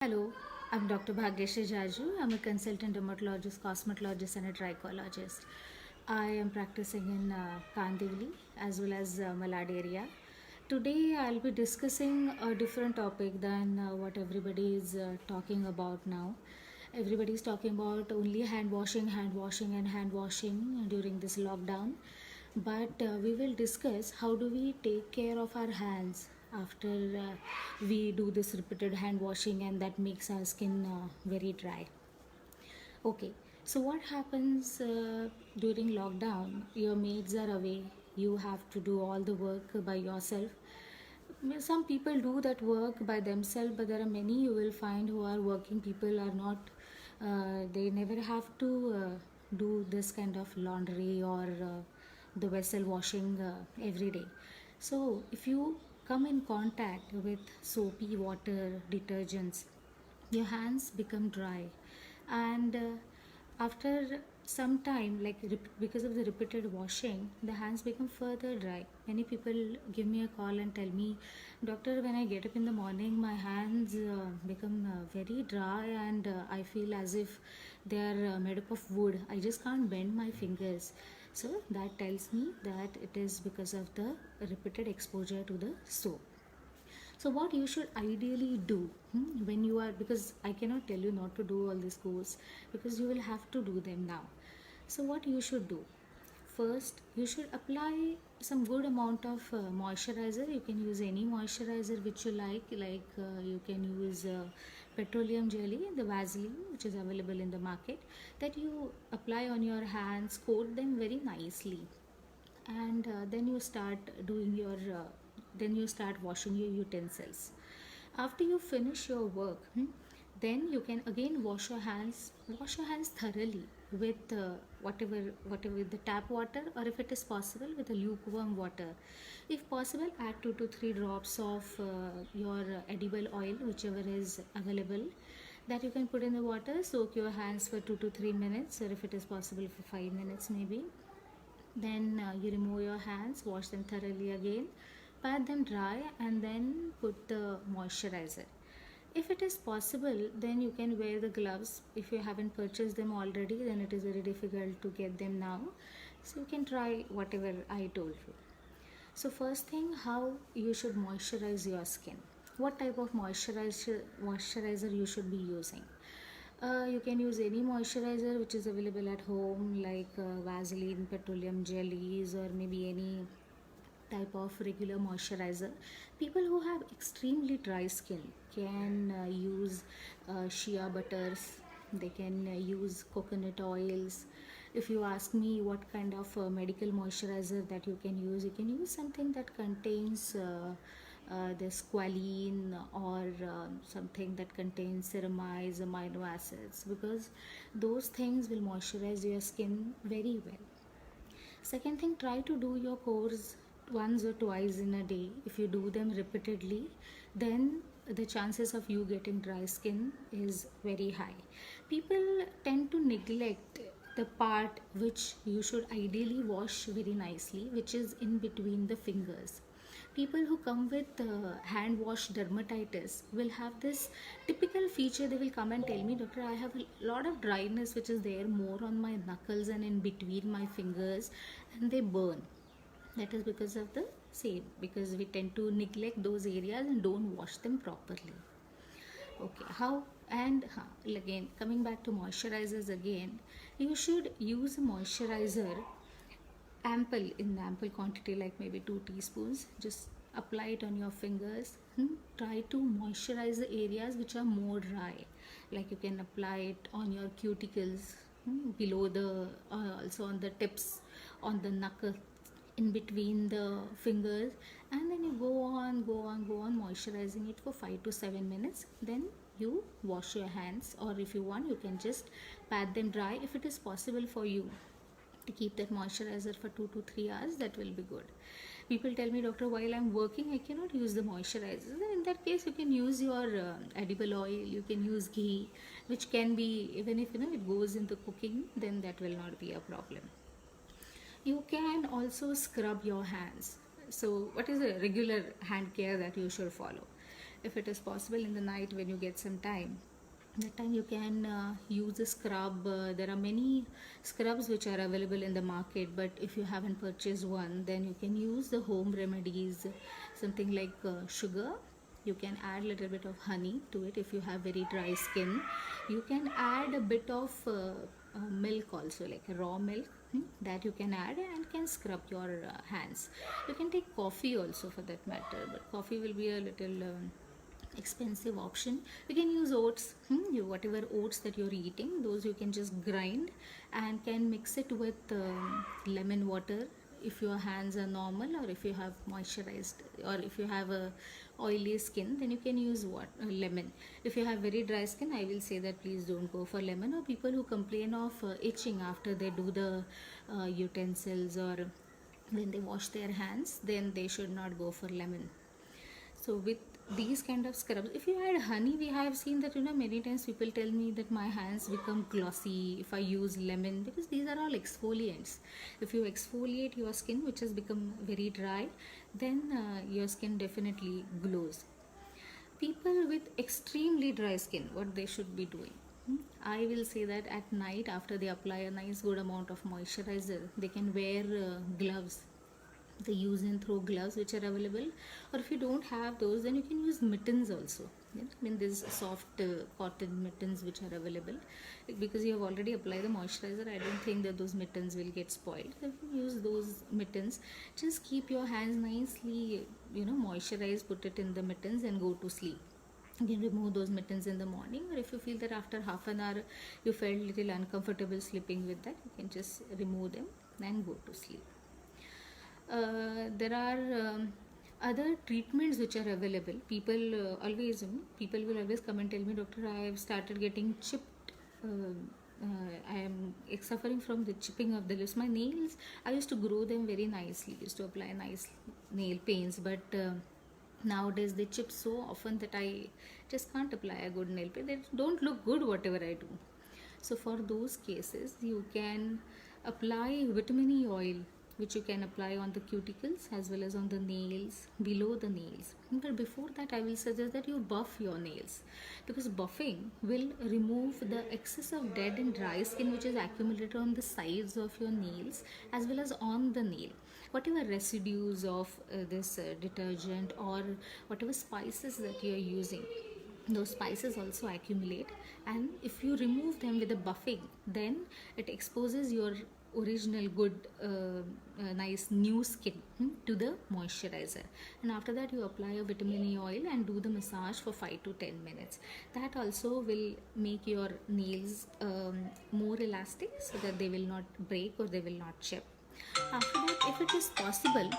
Hello, I'm Dr. Bhagyashree Jaju. I'm a consultant dermatologist, cosmetologist, and a trichologist. I am practicing in Kandivali as well as Malad area. Today, I'll be discussing a different topic than what everybody is talking about now. Everybody is talking about only hand washing, and hand washing during this lockdown. But we will discuss how do we take care of our hands after we do this repeated hand washing and that makes our skin very dry. Okay, so what happens during lockdown? Your maids are away, you have to do all the work by yourself. Some people do that work by themselves, but there are many you will find who are working people are not, they never have to do this kind of laundry or the vessel washing every day. So if you come in contact with soapy water, detergents, your hands become dry, and after some time, like because of the repeated washing, the hands become further dry. Many people give me a call and tell me, doctor, when I get up in the morning, my hands become very dry, and I feel as if they are made up of wood. I just can't bend my fingers. So that tells me that it is because of the repeated exposure to the soap. So what you should ideally do when you are, because I cannot tell you not to do all these course because you will have to do them now. So what you should do? First, you should apply some good amount of moisturizer. You can use any moisturizer which you like you can use petroleum jelly, the Vaseline, which is available in the market, that you apply on your hands, coat them very nicely, and then you start doing your then you start washing your utensils. After you finish your work, then you can again wash your hands thoroughly with whatever with the tap water, or if it is possible with a lukewarm water. If possible, add 2 to 3 drops of your edible oil, whichever is available, that you can put in the water. Soak your hands for 2 to 3 minutes, or if it is possible for 5 minutes maybe. Then you remove your hands, wash them thoroughly again, pat them dry, and then put the moisturizer. If it is possible, then you can wear the gloves. If you haven't purchased them already, then it is very difficult to get them now. So you can try whatever I told you. So first thing, how you should moisturize your skin. What type of moisturizer you should be using? You can use any moisturizer which is available at home, like Vaseline, petroleum jellies, or maybe any type of regular moisturizer. People who have extremely dry skin can use shea butters, they can use coconut oils. If you ask me what kind of medical moisturizer that you can use something that contains the squalene, or something that contains ceramides, amino acids, because those things will moisturize your skin very well. Second thing, try to do your course once or twice in a day. If you do them repeatedly, then the chances of you getting dry skin is very high. People tend to neglect the part which you should ideally wash very nicely, which is in between the fingers. People who come with hand wash dermatitis will have this typical feature. They will come and tell me, doctor, I have a lot of dryness which is there more on my knuckles and in between my fingers, and they burn. That is because of the same, because we tend to neglect those areas and don't wash them properly. Okay, how? And again, coming back to moisturizers again, you should use a moisturizer ample quantity, like maybe 2 teaspoons. Just apply it on your fingers. Try to moisturize the areas which are more dry, like you can apply it on your cuticles, below the also on the tips, on the knuckle, in between the fingers, and then you go on moisturizing it for 5 to 7 minutes. Then you wash your hands, or if you want, you can just pat them dry. If it is possible for you to keep that moisturizer for 2 to 3 hours, that will be good. People tell me, doctor, while I'm working I cannot use the moisturizer. Then in that case, you can use your edible oil, you can use ghee, which can be, even if it goes into cooking, then that will not be a problem. You can also scrub your hands. So what is the regular hand care that you should follow? if it is possible in the night when you get some time, that time you can use a scrub. There are many scrubs which are available in the market, but if you haven't purchased one, then you can use the home remedies, something like sugar. You can add a little bit of honey to it. If you have very dry skin, you can add a bit of milk also, like raw milk, that you can add and can scrub your hands. You can take coffee also for that matter, but coffee will be a little expensive option. You can use oats. Whatever oats that you're eating, those you can just grind and can mix it with lemon water if your hands are normal, or if you have moisturized, or if you have a oily skin, then you can use what lemon. If you have very dry skin, I will say that please don't go for lemon. Or people who complain of itching after they do the utensils, or when they wash their hands, then they should not go for lemon. So with these kind of scrubs, if you add honey, we have seen that many times people tell me that my hands become glossy if I use lemon, because these are all exfoliants. If you exfoliate your skin which has become very dry, then your skin definitely glows. People with extremely dry skin, what they should be doing? I will say that at night, after they apply a nice good amount of moisturizer, they can wear gloves, the use and throw gloves which are available. Or if you don't have those, then you can use mittens also. Yeah? I mean, there's soft cotton mittens which are available, because you have already applied the moisturizer. I don't think that those mittens will get spoiled. So if you use those mittens, just keep your hands nicely moisturized, put it in the mittens and go to sleep. You can remove those mittens in the morning, or if you feel that after half an hour you felt little uncomfortable sleeping with that, you can just remove them and go to sleep. There are other treatments which are available. People will always come and tell me, doctor, I have started getting chipped. I am suffering from the chipping of the lips. My nails, I used to grow them very nicely, used to apply nice nail paints, but nowadays they chip so often that I just can't apply a good nail paint. They don't look good whatever I do. So for those cases, you can apply vitamin E oil, which you can apply on the cuticles as well as on the nails, below the nails. But before that, I will suggest that you buff your nails, because buffing will remove the excess of dead and dry skin which is accumulated on the sides of your nails as well as on the nail. Whatever residues of this detergent, or whatever spices that you are using, those spices also accumulate, and if you remove them with a buffing, then it exposes your original good nice new skin to the moisturizer. And after that, you apply a vitamin E oil and do the massage for 5 to 10 minutes. That also will make your nails more elastic, so that they will not break or they will not chip. After that, if it is possible,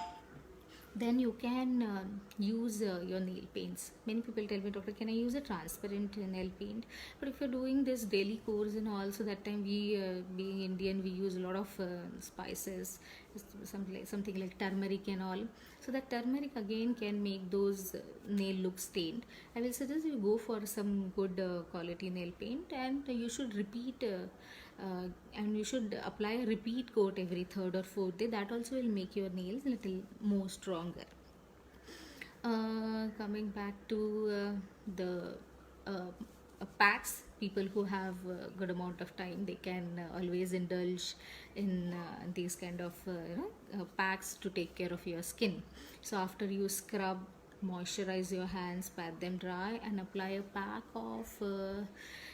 then you can use your nail paints. Many people tell me, doctor, can I use a transparent nail paint? But if you're doing this daily course and also, that time we being Indian, we use a lot of spices, something like turmeric and all. So that turmeric again can make those nail look stained. I will suggest you go for some good quality nail paint, and you should repeat and you should apply a repeat coat every third or fourth day. That also will make your nails a little more stronger. Coming back to the packs, people who have a good amount of time, they can always indulge in these kind of packs to take care of your skin. So after you scrub, moisturize your hands, pat them dry, and apply a pack of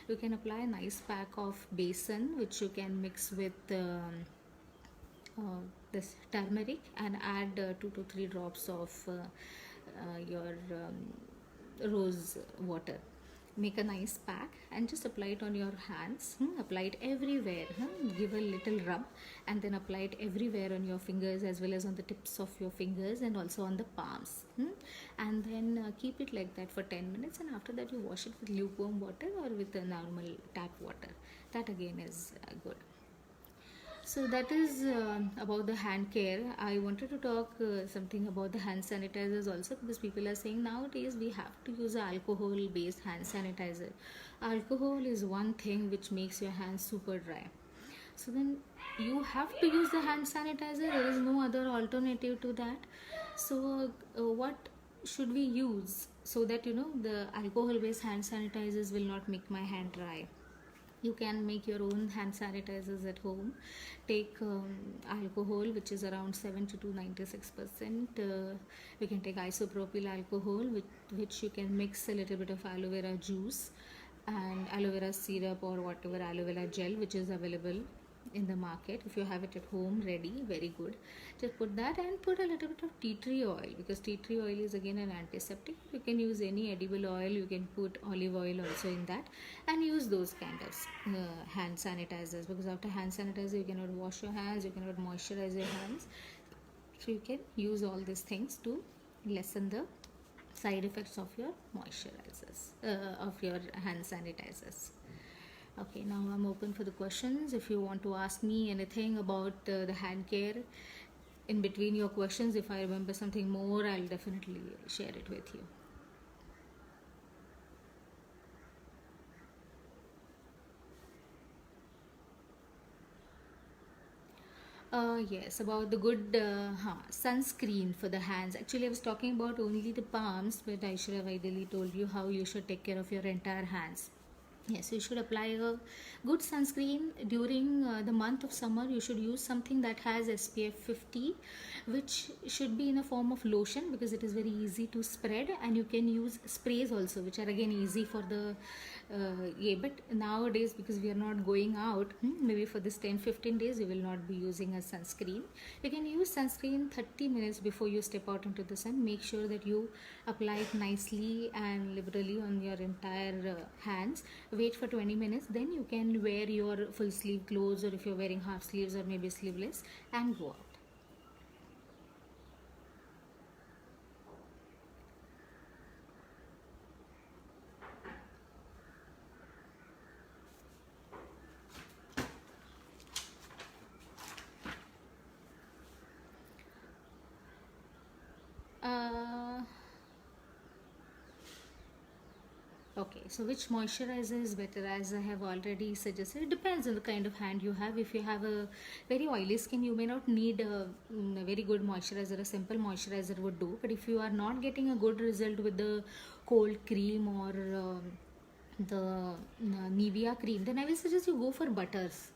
you can apply a nice pack of besan, which you can mix with this turmeric, and add 2 to 3 drops of your rose water. Make a nice pack and just apply it on your hands. Apply it everywhere. Give a little rub, and then apply it everywhere on your fingers as well as on the tips of your fingers, and also on the palms. And then keep it like that for 10 minutes, and after that you wash it with lukewarm water or with a normal tap water. That again is good. So that is about the hand care. I wanted to talk something about the hand sanitizers also, because people are saying nowadays we have to use alcohol based hand sanitizer. Alcohol is one thing which makes your hands super dry. So then you have to use the hand sanitizer. There is no other alternative to that. So what should we use so that the alcohol based hand sanitizers will not make my hand dry? You can make your own hand sanitizers at home. Take alcohol, which is around 70 to 96%. You can take isopropyl alcohol, which you can mix a little bit of aloe vera juice and aloe vera syrup or whatever aloe vera gel which is available in the market. If you have it at home ready, very good. Just put that and put a little bit of tea tree oil, because tea tree oil is again an antiseptic. You can use any edible oil, you can put olive oil also in that, and use those kind of hand sanitizers, because after hand sanitizer you cannot wash your hands, you cannot moisturize your hands. So you can use all these things to lessen the side effects of your moisturizers, of your hand sanitizers. Okay, now I'm open for the questions. If you want to ask me anything about the hand care, in between your questions, if I remember something more, I'll definitely share it with you. Yes, about the good sunscreen for the hands. Actually, I was talking about only the palms, but I should have ideally told you how you should take care of your entire hands. Yes, you should apply a good sunscreen during the month of summer. You should use something that has SPF 50, which should be in a form of lotion, because it is very easy to spread, and you can use sprays also, which are again easy for the but nowadays, because we are not going out, maybe for this 10-15 days you will not be using a sunscreen. You can use sunscreen 30 minutes before you step out into the sun. Make sure that you apply it nicely and liberally on your entire hands. Wait for 20 minutes, then you can wear your full sleeve clothes, or if you're wearing half sleeves or maybe sleeveless, and go out. Okay, so which moisturizer is better? As I have already suggested, it depends on the kind of hand you have. If you have a very oily skin, you may not need a very good moisturizer. A simple moisturizer would do. But if you are not getting a good result with the cold cream or the Nivea cream, then I will suggest you go for butters.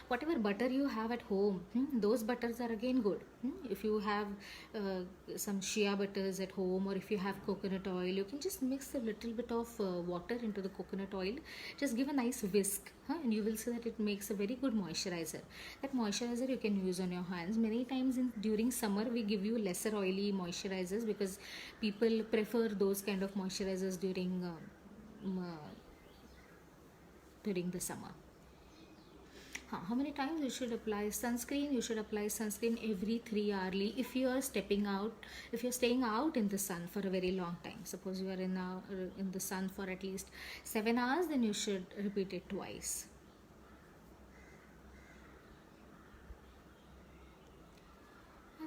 Whatever butter you have at home, those butters are again good. If you have some shea butters at home, or if you have coconut oil, you can just mix a little bit of water into the coconut oil. Just give a nice whisk, and you will see that it makes a very good moisturizer. That moisturizer you can use on your hands. Many times during summer we give you lesser oily moisturizers, because people prefer those kind of moisturizers during the summer. How many times you should apply sunscreen? You should apply sunscreen every 3 hourly. If you are stepping out, if you're staying out in the sun for a very long time, suppose you are in the sun for at least 7 hours, then you should repeat it twice.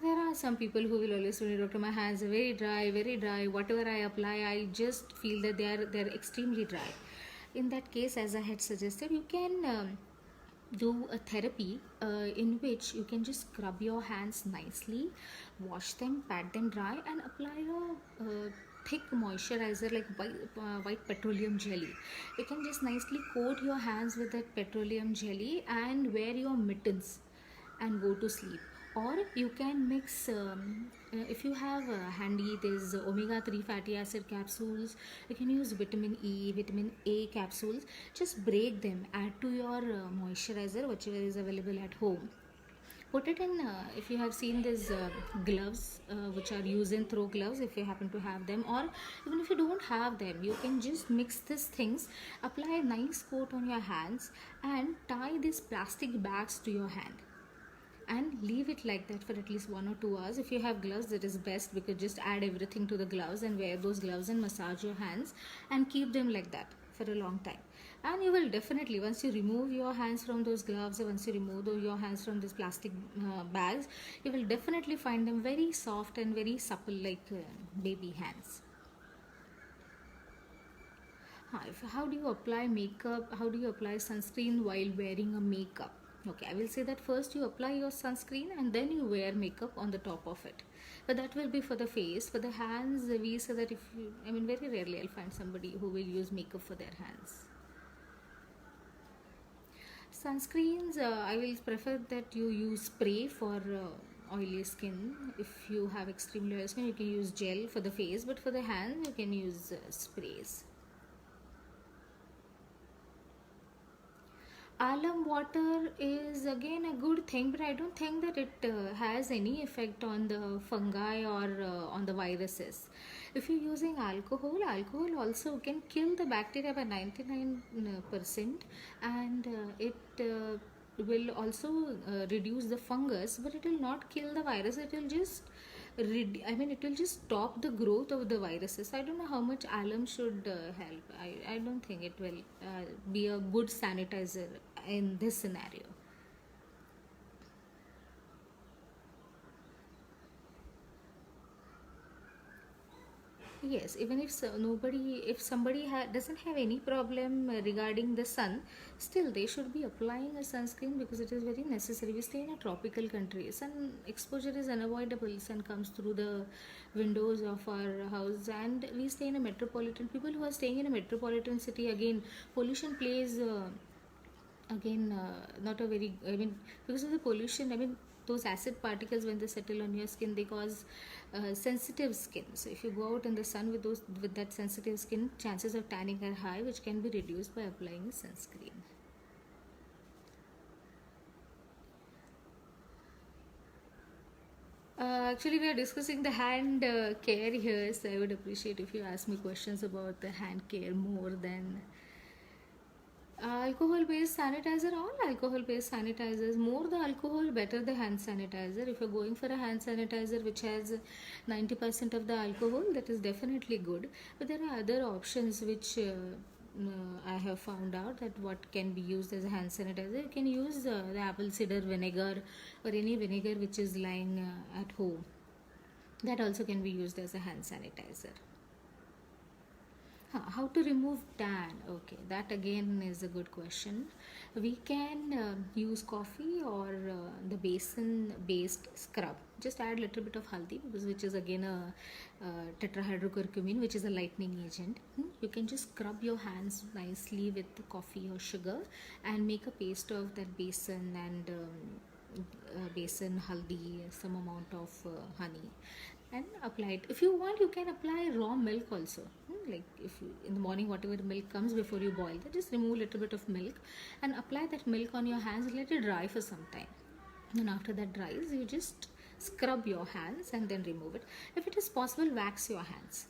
There are some people who will always tell me, doctor, my hands are very dry. Whatever I apply, I just feel that they're extremely dry. In that case, as I had suggested, you can do a therapy in which you can just scrub your hands nicely, wash them, pat them dry, and apply a thick moisturizer like white petroleum jelly. You can just nicely coat your hands with that petroleum jelly and wear your mittens and go to sleep. Or you can mix, if you have handy, there's omega-3 fatty acid capsules. You can use vitamin E, vitamin A capsules. Just break them, add to your moisturizer, whichever is available at home. Put it in, if you have seen these gloves, which are use and throw gloves, if you happen to have them, or even if you don't have them, you can just mix these things, apply a nice coat on your hands, and tie these plastic bags to your hand, and leave it like that for at least 1 or 2 hours. If you have gloves, that is best, because just add everything to the gloves and wear those gloves and massage your hands and keep them like that for a long time. And you will definitely, once you remove your hands from those gloves, or once you remove your hands from these plastic bags, you will definitely find them very soft and very supple, like baby hands. How do you apply makeup? How do you apply sunscreen while wearing a makeup? Okay, I will say that first you apply your sunscreen and then you wear makeup on the top of it. But that will be for the face. For the hands, we say that if you, I mean, very rarely I'll find somebody who will use makeup for their hands. Sunscreens, I will prefer that you use spray for oily skin. If you have extremely oily skin, you can use gel for the face, but for the hands, you can use sprays. Alum water is again a good thing, but I don't think that it has any effect on the fungi or on the viruses. If you're using alcohol, alcohol also can kill the bacteria by 99%, and it will also reduce the fungus, but it will not kill the virus. It will just it will just stop the growth of the viruses. I don't know how much alum should help. I don't think it will be a good sanitizer in this scenario. Yes, even if if somebody doesn't have any problem regarding the sun, still they should be applying a sunscreen because it is very necessary. We stay in a tropical country. Sun exposure is unavoidable. Sun comes through the windows of our house, and we stay in a metropolitan. People who are staying in a metropolitan city, again, pollution plays. Again, not a very, I mean, because of the pollution, I mean, those acid particles, when they settle on your skin, they cause sensitive skin. So if you go out in the sun with that sensitive skin, chances of tanning are high, which can be reduced by applying sunscreen. Actually, we are discussing the hand care here, so I would appreciate if you ask me questions about the hand care more than alcohol based sanitizer. All alcohol based sanitizers, more the alcohol better the hand sanitizer. If you're going for a hand sanitizer which has 90% of the alcohol, that is definitely good, but there are other options which I have found out that what can be used as a hand sanitizer. You can use the apple cider vinegar or any vinegar which is lying at home. That also can be used as a hand sanitizer. How to remove tan? Okay, that again is a good question. We can use coffee or the basin based scrub. Just add a little bit of haldi, because which is again a tetrahydrocurcumin, which is a lightening agent. You can just scrub your hands nicely with the coffee or sugar and make a paste of that basin and basin, haldi, some amount of honey, and apply it. If you want, you can apply raw milk also. Like if you, in the morning, whatever milk comes before you boil that, just remove a little bit of milk and apply that milk on your hands. Let it dry for some time. And after that dries, you just scrub your hands and then remove it. If it is possible, wax your hands.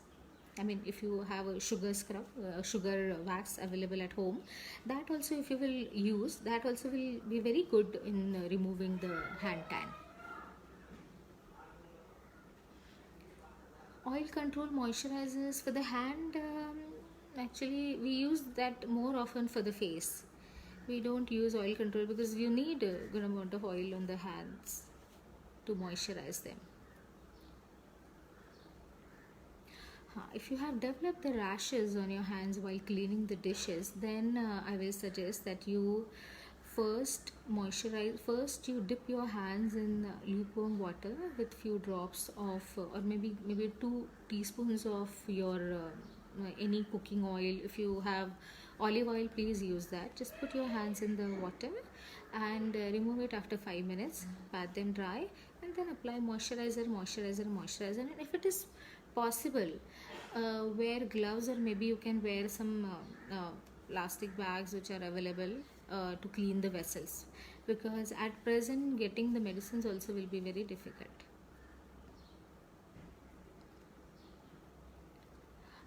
I mean, if you have a sugar scrub, sugar wax available at home, that also, if you will use, that also will be very good in removing the hand tan. Oil control moisturizers for the hand, actually we use that more often for the face. We don't use oil control because you need a good amount of oil on the hands to moisturize them. If you have developed the rashes on your hands while cleaning the dishes, then I will suggest that you first you dip your hands in lukewarm water with few drops of or maybe 2 teaspoons of your any cooking oil. If you have olive oil, please use that. Just put your hands in the water and remove it after 5 minutes, pat them dry, and then apply moisturizer. And if it is possible, wear gloves, or maybe you can wear some plastic bags which are available to clean the vessels, because at present getting the medicines also will be very difficult.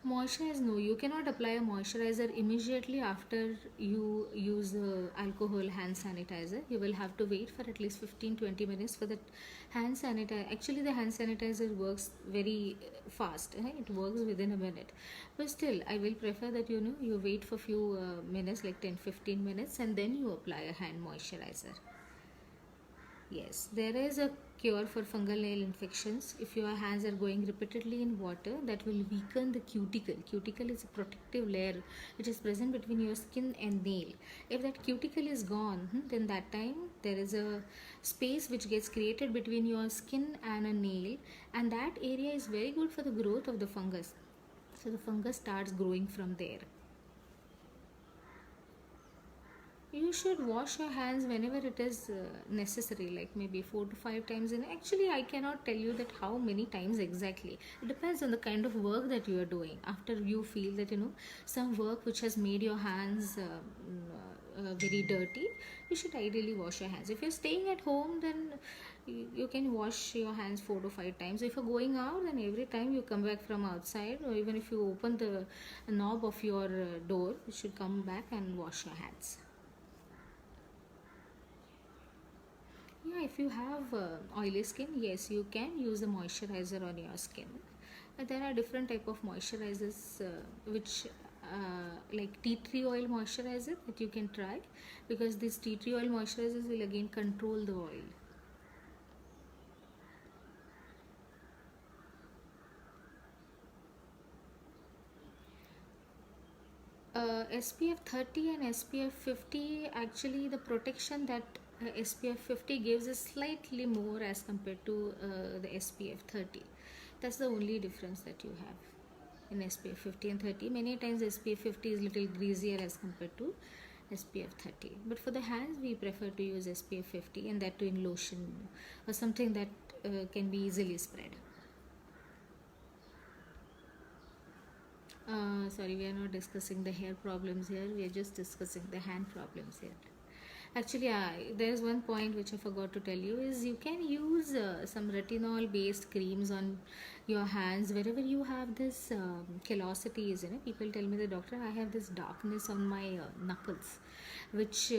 Moisturize, no, you cannot apply a moisturizer immediately after you use alcohol hand sanitizer. You will have to wait for at least 15-20 minutes for the hand sanitizer. Actually, the hand sanitizer works very fast, it works within a minute, but still I will prefer that you wait for few minutes, like 10-15 minutes, and then you apply a hand moisturizer. Yes, there is a cure for fungal nail infections. If your hands are going repeatedly in water, that will weaken the cuticle. Cuticle is a protective layer which is present between your skin and nail. If that cuticle is gone, then that time there is a space which gets created between your skin and a nail, and that area is very good for the growth of the fungus. So the fungus starts growing from there. You should wash your hands whenever it is necessary, like maybe 4 to 5 times in. Actually, I cannot tell you that how many times exactly. It depends on the kind of work that you are doing. After you feel that some work which has made your hands very dirty, you should ideally wash your hands. If you're staying at home, then you can wash your hands 4 to 5 times. If you're going out, then every time you come back from outside, or even if you open the knob of your door, you should come back and wash your hands. Yeah, if you have oily skin, yes, you can use a moisturizer on your skin. There are different type of moisturizers, which like tea tree oil moisturizer that you can try, because these tea tree oil moisturizers will again control the oil. SPF 30 and SPF 50, actually the protection that SPF 50 gives is slightly more as compared to the SPF 30. That's the only difference that you have in SPF 50 and 30. Many times SPF 50 is little greasier as compared to SPF 30. But for the hands, we prefer to use SPF 50, and that too in lotion or something that can be easily spread. Sorry, we are not discussing the hair problems here. We are just discussing the hand problems here. Actually, there's one point which I forgot to tell you is you can use some retinol based creams on your hands wherever you have this callosities. People tell me, the doctor, I have this darkness on my knuckles, which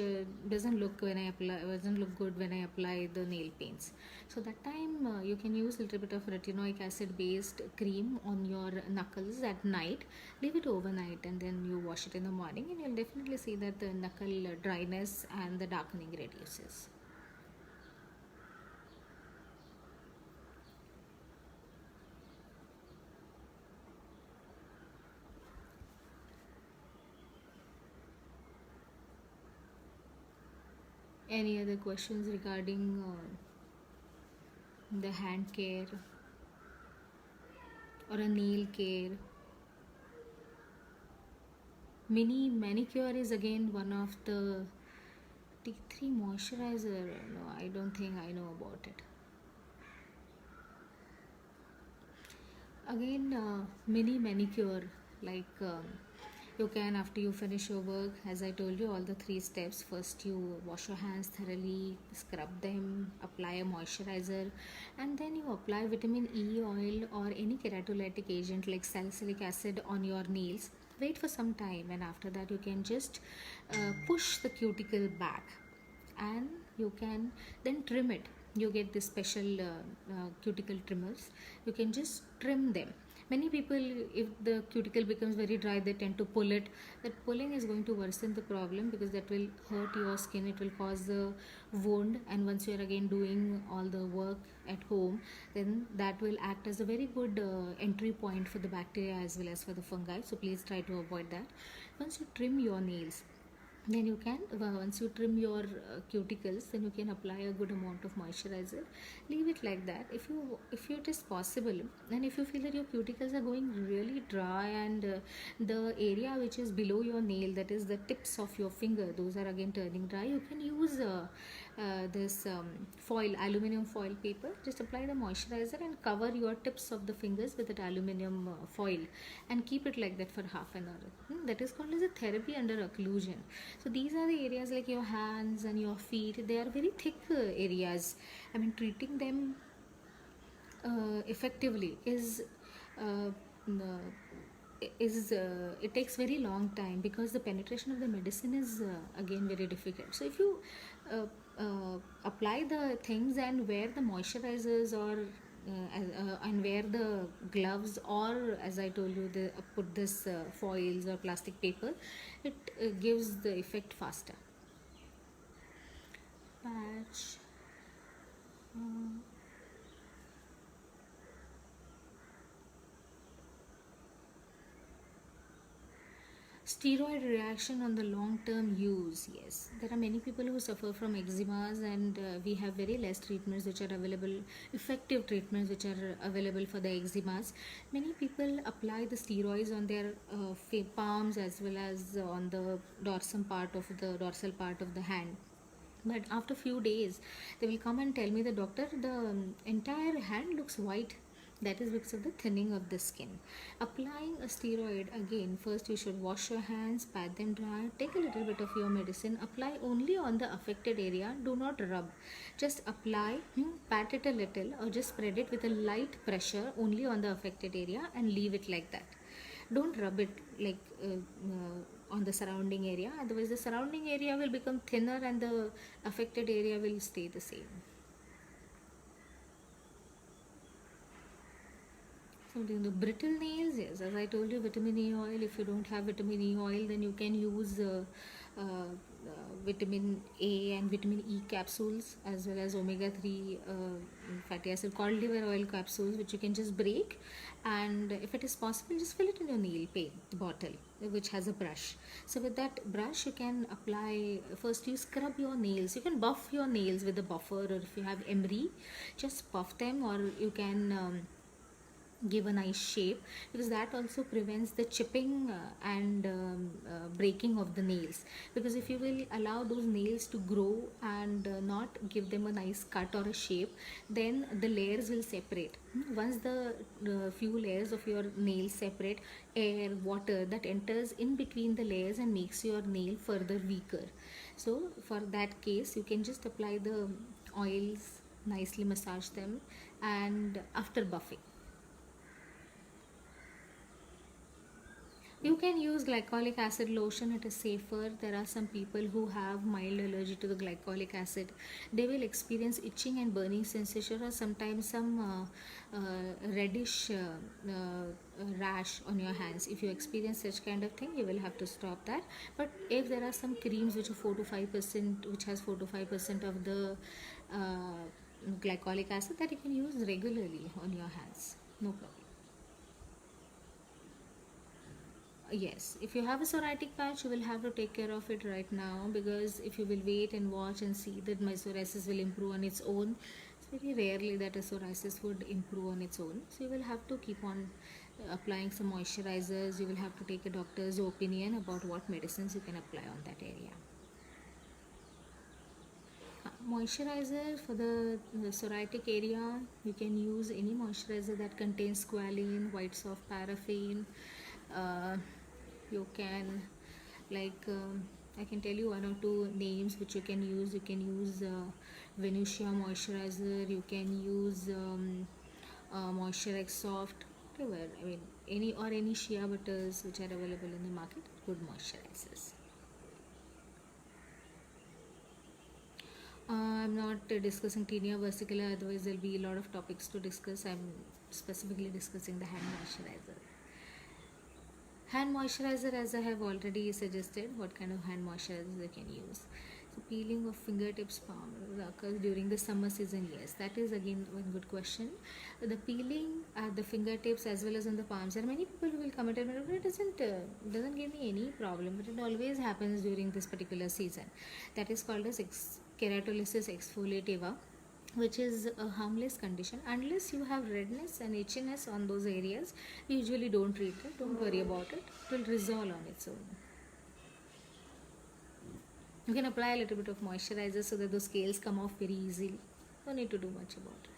doesn't look good when I apply the nail paints. So that time you can use a little bit of retinoic acid based cream on your knuckles at night. Leave it overnight and then you wash it in the morning, and you'll definitely see that the knuckle dryness and the darkening reduces. Any other questions regarding the hand care or a nail care? Mini manicure is again one of the T3 moisturizer. No, I don't think I know about it. Again, mini manicure, like you can, after you finish your work, as I told you, all the 3 steps. First, you wash your hands thoroughly, scrub them, apply a moisturizer, and then you apply vitamin E oil or any keratolytic agent like salicylic acid on your nails. Wait for some time, and after that, you can just push the cuticle back, and you can then trim it. You get this special cuticle trimmers. You can just trim them. Many people, if the cuticle becomes very dry, they tend to pull it. That pulling is going to worsen the problem, because that will hurt your skin, it will cause the wound, and once you are again doing all the work at home, then that will act as a very good entry point for the bacteria as well as for the fungi. So please try to avoid that. Once you trim your nails, then you can, once you trim your cuticles, then you can apply a good amount of moisturizer. Leave it like that. If it is possible, and if you feel that your cuticles are going really dry, and the area which is below your nail, that is the tips of your finger, those are again turning dry, you can use this foil, aluminum foil paper. Just apply the moisturizer and cover your tips of the fingers with that aluminum foil, and keep it like that for half an hour. That is called as a therapy under occlusion. So these are the areas, like your hands and your feet, they are very thick areas. I mean, treating them effectively uh, it takes very long time, because the penetration of the medicine is again very difficult. So if you uh, apply the things and wear the moisturizers, or and wear the gloves, or as I told you, put this foils or plastic paper, it gives the effect faster. Patch. Uh, Steroid reaction on the long term use, yes. There are many people who suffer from eczemas, and we have very less treatments which are available, effective treatments which are available for the eczemas. Many people apply the steroids on their palms as well as on the dorsal part of the hand. But after few days, they will come and tell me, the doctor, the entire hand looks white. That is because of the thinning of the skin. Applying a steroid, again, first you should wash your hands, pat them dry, take a little bit of your medicine, apply only on the affected area. Do not rub. Just apply, pat it a little, or just spread it with a light pressure only on the affected area and leave it like that. Don't rub it like on the surrounding area, otherwise the surrounding area will become thinner and the affected area will stay the same. Something the brittle nails, yes, as I told you, vitamin E oil. If you don't have vitamin E oil, then you can use vitamin A and vitamin E capsules, as well as omega 3 fatty acid cod liver oil capsules, which you can just break, and if it is possible, just fill it in your nail paint bottle which has a brush. So with that brush you can apply, first you scrub your nails. You can buff your nails with a buffer, or if you have emery, just buff them, or you can give a nice shape, because that also prevents the chipping and breaking of the nails. Because if you will allow those nails to grow and not give them a nice cut or a shape, then the layers will separate. Once the few layers of your nails separate, air, water, that enters in between the layers and makes your nail further weaker. So for that case, you can just apply the oils, nicely massage them, and after buffing, you can use glycolic acid lotion. It is safer. There are some people who have mild allergy to the glycolic acid. They will experience itching and burning sensation, or sometimes some reddish rash on your hands. If you experience such kind of thing, you will have to stop that. But if there are some creams which are 4 to 5%, which has 4 to 5% of the glycolic acid, that you can use regularly on your hands, no problem. Yes, if you have a psoriatic patch, you will have to take care of it right now, because if you will wait and watch and see that my psoriasis will improve on its own, it's very rarely that a psoriasis would improve on its own. So you will have to keep on applying some moisturizers. You will have to take a doctor's opinion about what medicines you can apply on that area. Moisturizer for the psoriatic area, you can use any moisturizer that contains squalene, white soft paraffin. Uh, you can, like, I can tell you one or two names which you can use. You can use Venusia moisturizer. You can use Moisturex Soft. Whatever. I mean, any shea butters which are available in the market, good moisturizers. I'm not discussing tinea versicolor, otherwise there'll be a lot of topics to discuss. I'm specifically discussing the hand moisturizer. Hand moisturizer, as I have already suggested, what kind of hand moisturizer you can use. So peeling of fingertips, palm occurs during the summer season. Yes, that is again one good question. The peeling at the fingertips as well as on the palms. There are many people who will comment and it doesn't give me any problem, but it always happens during this particular season. That is called as keratolysis exfoliativa, which is a harmless condition. Unless you have redness and itchiness on those areas, usually don't treat it, don't worry about it, it will resolve on its own. You can apply a little bit of moisturizer so that those scales come off very easily. No need to do much about it.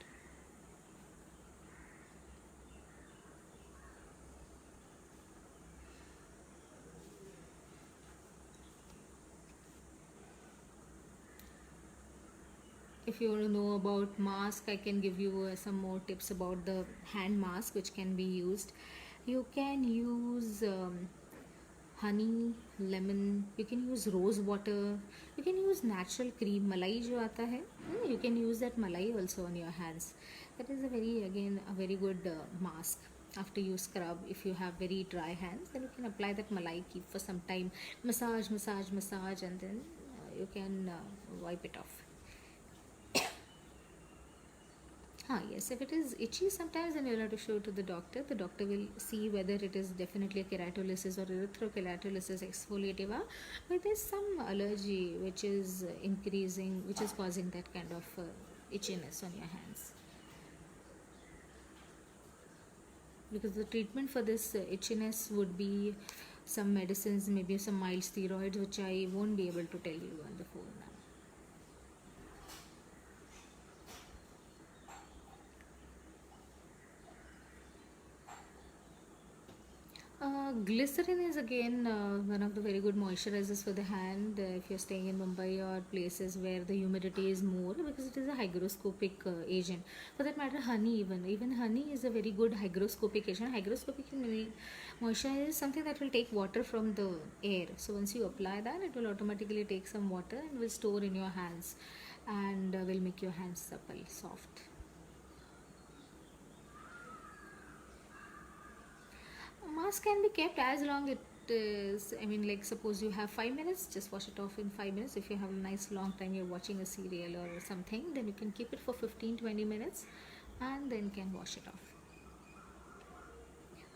If you want to know about mask, I can give you some more tips about the hand mask which can be used. You can use honey, lemon, you can use rose water, you can use natural cream, malai jo aata hai, you can use that malai also on your hands. That is a very good mask. After you scrub, if you have very dry hands, then you can apply that malai, keep for some time, massage, and then you can wipe it off. Yes, if it is itchy sometimes, then you'll have to show it to the doctor. The doctor will see whether it is definitely a keratolysis or erythrokeratolysis exfoliativa, but there's some allergy which is increasing, which is causing that kind of itchiness on your hands. Because the treatment for this itchiness would be some medicines, maybe some mild steroids, which I won't be able to tell you on the phone now. Glycerin is again one of the very good moisturizers for the hand if you're staying in Mumbai or places where the humidity is more, because it is a hygroscopic agent. For that matter, honey, even honey is a very good hygroscopic agent. Hygroscopic moisturizer is something that will take water from the air. So once you apply that, it will automatically take some water and will store in your hands, and will make your hands supple, soft. Mask can be kept as long it is, I mean, like suppose you have 5 minutes, just wash it off in 5 minutes. If you have a nice long time, you're watching a serial or something, then you can keep it for 15-20 minutes and then can wash it off.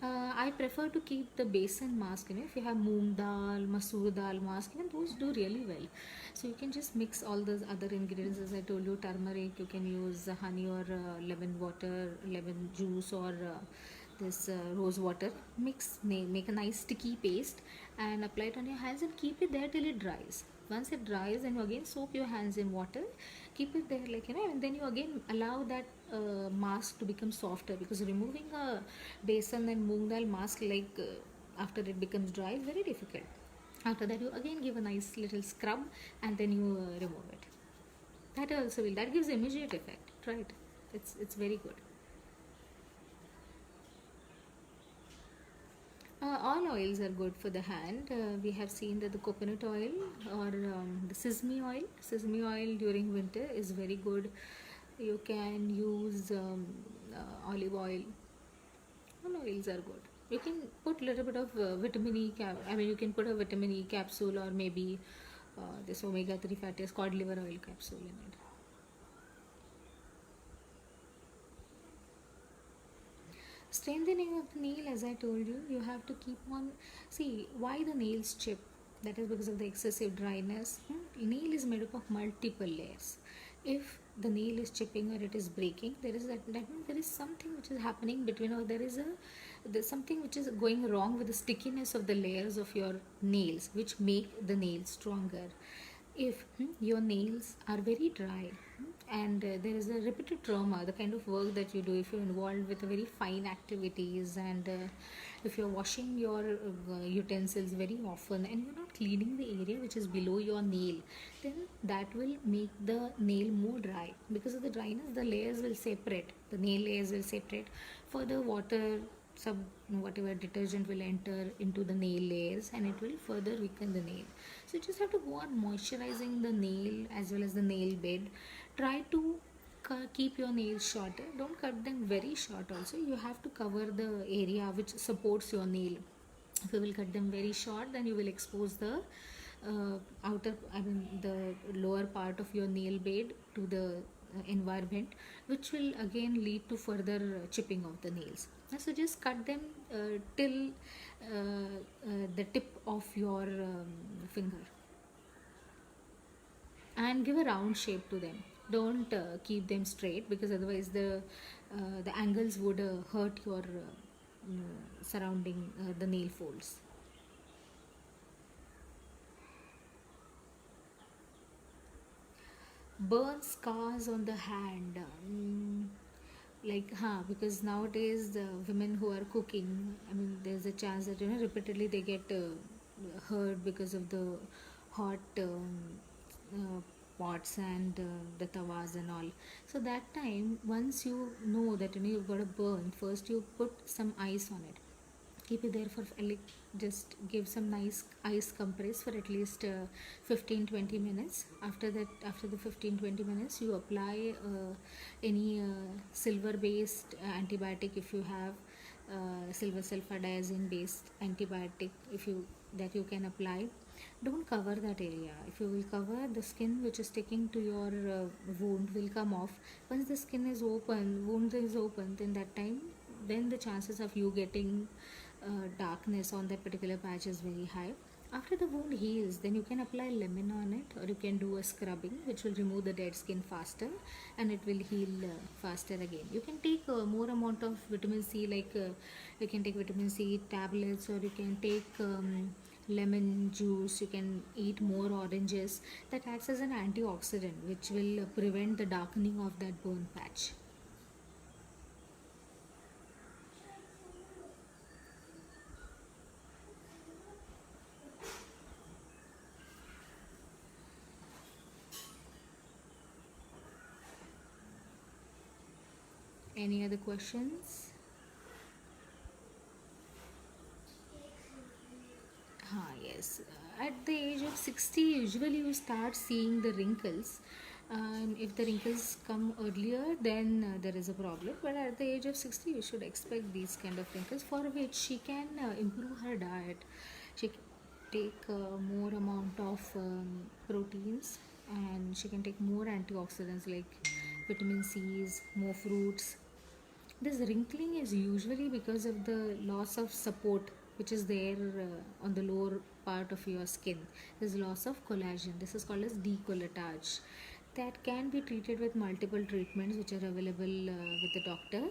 I prefer to keep the besan mask. If you have moong dal, masoor dal mask, even those do really well. So you can just mix all those other ingredients, as I told you, turmeric. You can use honey or lemon water, lemon juice, or this rose water. Make a nice sticky paste and apply it on your hands and keep it there till it dries. Once it dries, then you again soak your hands in water, keep it there, and then you again allow that mask to become softer, because removing a besan and moong dal mask, after it becomes dry, is very difficult. After that, you again give a nice little scrub and then you remove it. That gives immediate effect. Try it. It's very good. All oils are good for the hand. We have seen that the coconut oil or the sesame oil during winter is very good. You can use olive oil. All oils are good. You can put a little bit of vitamin E you can put a vitamin E capsule, or maybe this omega 3 fatty acid cod liver oil capsule in it. Strengthening of the nail, as I told you, you have to keep on. See, why the nails chip? That is because of the excessive dryness. Nail is made up of multiple layers. If the nail is chipping or it is breaking, that means there is something which is happening between, or there's something which is going wrong with the stickiness of the layers of your nails, which make the nails stronger. If your nails are very dry, and there is a repeated trauma, the kind of work that you do, if you're involved with very fine activities, and if you're washing your utensils very often and you're not cleaning the area which is below your nail, then that will make the nail more dry. Because of the dryness, the layers will separate, the nail layers will separate. Further, water, whatever detergent will enter into the nail layers, and it will further weaken the nail. So you just have to go on moisturizing the nail as well as the nail bed. Try to keep your nails shorter. Don't cut them very short also. You have to cover the area which supports your nail. If you will cut them very short, then you will expose the the lower part of your nail bed to the environment, which will again lead to further chipping of the nails. So just cut them till the tip of your finger, and give a round shape to them. Don't keep them straight, because otherwise the angles would hurt your surrounding the nail folds. Burn scars on the hand, because nowadays the women who are cooking, there's a chance that repeatedly they get hurt because of the hot pots and the tawas and all. So that time, once you know that you've got a burn, first you put some ice on it, keep it there for just give some nice ice compress for at least 15-20 minutes. After that, after the 15-20 minutes, you apply any silver based antibiotic, if you have silver sulfadiazine based antibiotic, if you that you can apply. don't cover that area. If you will cover, the skin which is sticking to your wound will come off. Once the skin is open, wound is open, then that time, then the chances of you getting darkness on that particular patch is very high. After the wound heals, then you can apply lemon on it, or you can do a scrubbing which will remove the dead skin faster, and it will heal faster again. You can take more amount of vitamin C, like you can take vitamin C tablets, or you can take lemon juice. You can eat more oranges. That acts as an antioxidant which will prevent the darkening of that burn patch. Any other questions? Yes. At the age of 60, usually you start seeing the wrinkles. If the wrinkles come earlier, then there is a problem. But at the age of 60, you should expect these kind of wrinkles, for which she can improve her diet. She can take more amount of proteins, and she can take more antioxidants like vitamin C's, more fruits. This wrinkling is usually because of the loss of support which is there on the lower part of your skin. There's loss of collagen. This is called as decolletage. That can be treated with multiple treatments which are available with the doctor.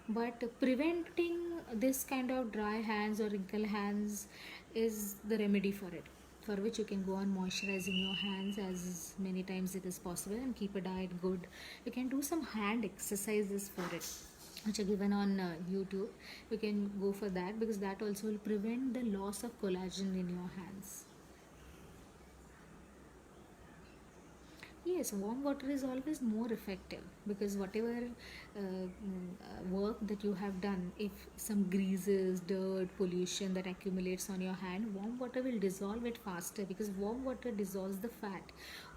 But preventing this kind of dry hands or wrinkle hands is the remedy for it, for which you can go on moisturizing your hands as many times it is possible and keep a diet good. You can do some hand exercises for it which are given on YouTube. You can go for that, because that also will prevent the loss of collagen in your hands. Yes, warm water is always more effective, because whatever work that you have done, if some greases, dirt, pollution that accumulates on your hand, warm water will dissolve it faster, because warm water dissolves the fat.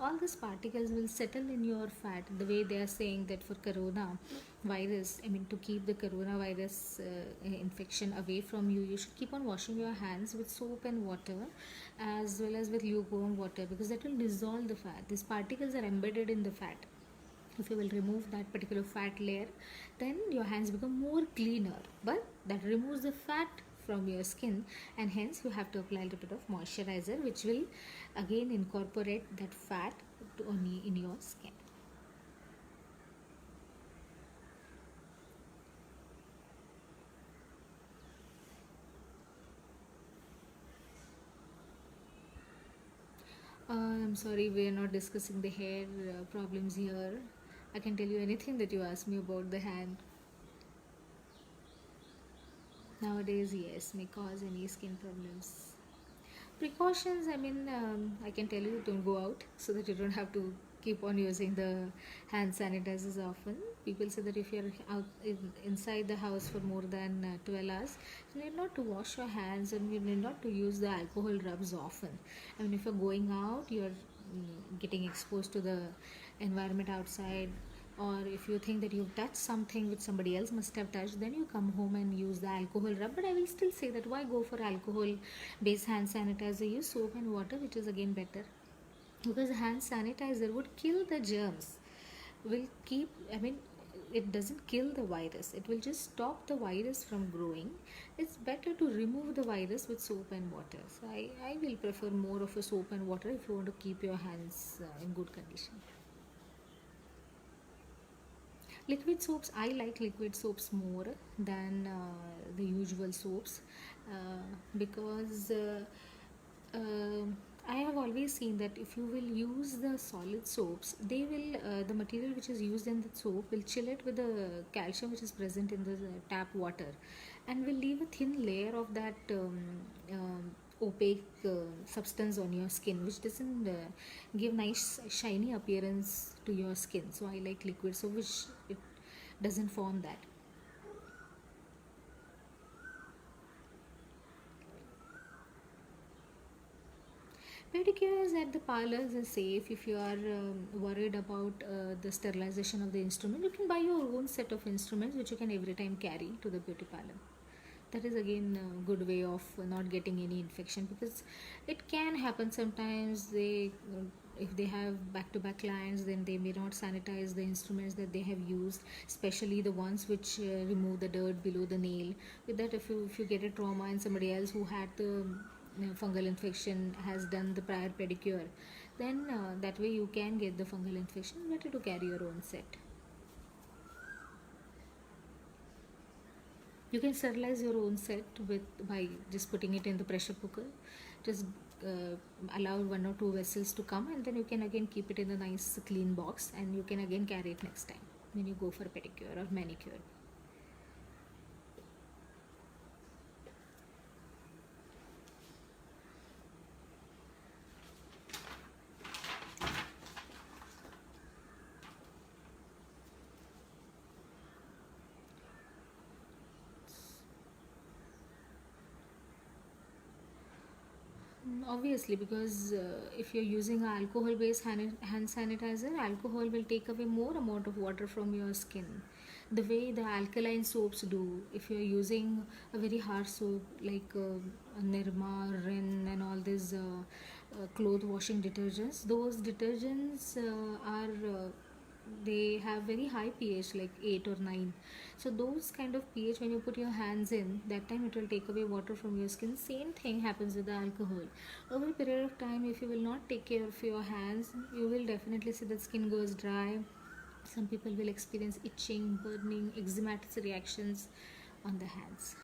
All these particles will settle in your fat. The way they are saying that for corona virus, I mean, to keep the coronavirus infection away from you, you should keep on washing your hands with soap and water, as well as with lukewarm water, because that will dissolve the fat. These particles are embedded in the fat. If you will remove that particular fat layer, then your hands become more cleaner, but that removes the fat from your skin, and hence you have to apply a little bit of moisturizer which will again incorporate that fat only in your skin. I'm sorry, we are not discussing the hair problems here. I can tell you anything that you ask me about the hand. Nowadays, yes, may cause any skin problems. Precautions, I mean, I can tell you, don't go out, so that you don't have to keep on using the hand sanitizers often. People say that if you're out inside the house for more than 12 hours, you need not to wash your hands, and you need not to use the alcohol rubs often. I mean, if you're going out, you're getting exposed to the environment outside, or if you think that you've touched something which somebody else must have touched, then you come home and use the alcohol rub. But I will still say that why go for alcohol based hand sanitizer? Use soap and water, which is again better, because hand sanitizer would kill the germs, will keep, I mean, it doesn't kill the virus, it will just stop the virus from growing. It's better to remove the virus with soap and water. So I will prefer more of a soap and water if you want to keep your hands in good condition. Liquid soaps, I like liquid soaps more than the usual soaps, because uh, I have always seen that if you will use the solid soaps, they will the material which is used in the soap will chill it with the calcium which is present in the tap water, and will leave a thin layer of that opaque substance on your skin, which doesn't give nice shiny appearance to your skin. So I like liquid soap which it doesn't form that. Pedicures at the parlors are safe. If you are worried about the sterilization of the instrument, you can buy your own set of instruments which you can every time carry to the beauty parlor. that is again a good way of not getting any infection, because it can happen sometimes. If they have back-to-back clients, then they may not sanitize the instruments that they have used, especially the ones which remove the dirt below the nail. With that, if you get a trauma and somebody else who had the fungal infection has done the prior pedicure, then that way you can get the fungal infection. Better to carry your own set. You can sterilize your own set with by just putting it in the pressure cooker. Just allow 1 or 2 vessels to come, and then you can again keep it in a nice clean box, and you can again carry it next time when you go for a pedicure or manicure. Obviously, because if you're using alcohol-based hand sanitizer, alcohol will take away more amount of water from your skin. The way the alkaline soaps do, if you're using a very hard soap like Nirma, Rin, and all these cloth washing detergents, those detergents they have very high pH like 8 or 9. So those kind of pH, when you put your hands in, that time it will take away water from your skin. Same thing happens with the alcohol. Over a period of time, if you will not take care of your hands, you will definitely see the skin goes dry. Some people will experience itching, burning, eczematous reactions on the hands.